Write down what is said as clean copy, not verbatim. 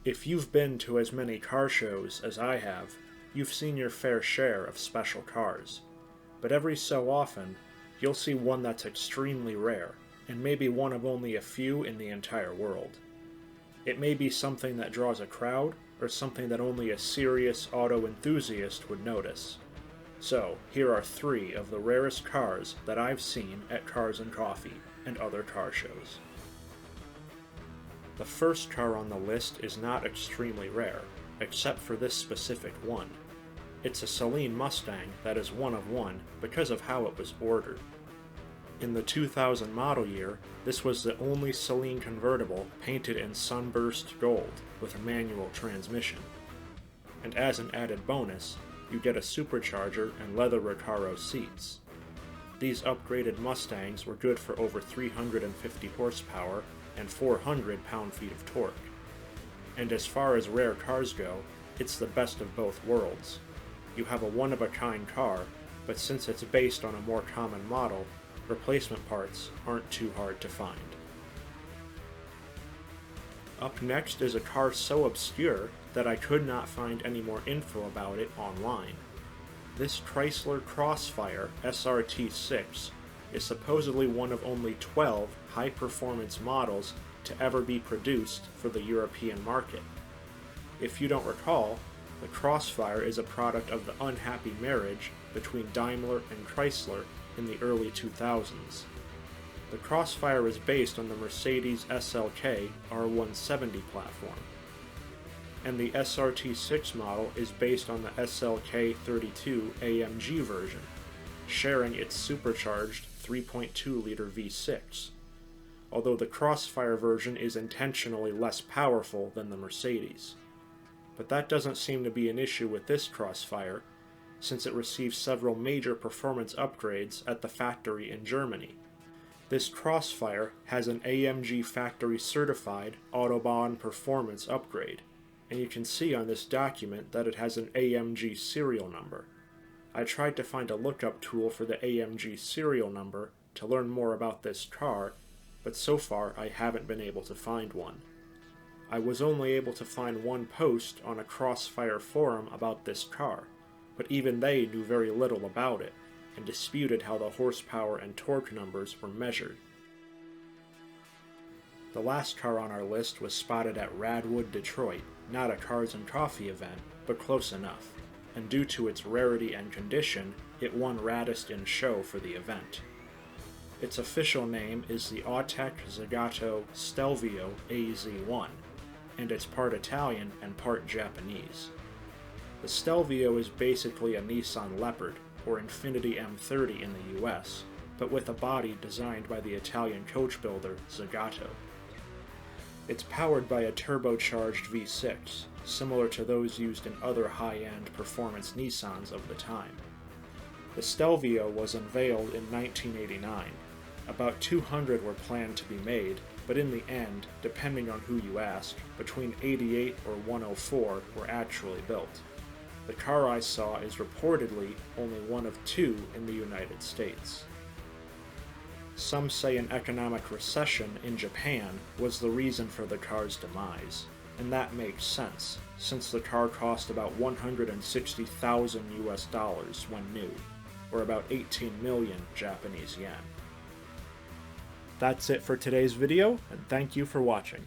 If you've been to as many car shows as I have, you've seen your fair share of special cars. But every so often, you'll see one that's extremely rare, and maybe one of only a few in the entire world. It may be something that draws a crowd, or something that only a serious auto enthusiast would notice. So, here are 3 of the rarest cars that I've seen at Cars and Coffee and other car shows. The first car on the list is not extremely rare, except for this specific one. It's a Saline Mustang that is one of one because of how it was ordered. In the 2000 model year, this was the only Saline convertible painted in sunburst gold with a manual transmission. And as an added bonus, you get a supercharger and leather Recaro seats. These upgraded Mustangs were good for over 350 horsepower and 400 pound-feet of torque. And as far as rare cars go, it's the best of both worlds. You have a one-of-a-kind car, but since it's based on a more common model, replacement parts aren't too hard to find. Up next is a car so obscure that I could not find any more info about it online. This Chrysler Crossfire SRT6 is supposedly one of only 12 high-performance models to ever be produced for the European market. If you don't recall, the Crossfire is a product of the unhappy marriage between Daimler and Chrysler in the early 2000s. The Crossfire is based on the Mercedes SLK R170 platform, and the SRT6 model is based on the SLK 32 AMG version, sharing its supercharged 3.2-liter V6, although the Crossfire version is intentionally less powerful than the Mercedes. But that doesn't seem to be an issue with this Crossfire, since it receives several major performance upgrades at the factory in Germany. This Crossfire has an AMG factory-certified Autobahn performance upgrade, and you can see on this document that it has an AMG serial number. I tried to find a lookup tool for the AMG serial number to learn more about this car, but so far I haven't been able to find one. I was only able to find one post on a Crossfire forum about this car, but even they knew very little about it, and disputed how the horsepower and torque numbers were measured. The last car on our list was spotted at Radwood, Detroit, not a Cars and Coffee event, but close enough, and due to its rarity and condition, it won RAREST in show for the event. Its official name is the Autech Zagato Stelvio AZ1, and it's part Italian and part Japanese. The Stelvio is basically a Nissan Leopard, or Infiniti M30 in the US, but with a body designed by the Italian coach builder Zagato. It's powered by a turbocharged V6, similar to those used in other high-end performance Nissans of the time. The Stelvio was unveiled in 1989. About 200 were planned to be made, but in the end, depending on who you ask, between 88 or 104 were actually built. The car I saw is reportedly only one of 2 in the United States. Some say an economic recession in Japan was the reason for the car's demise, and that makes sense, since the car cost about $160,000 US when new, or about 18 million Japanese yen. That's it for today's video, and thank you for watching.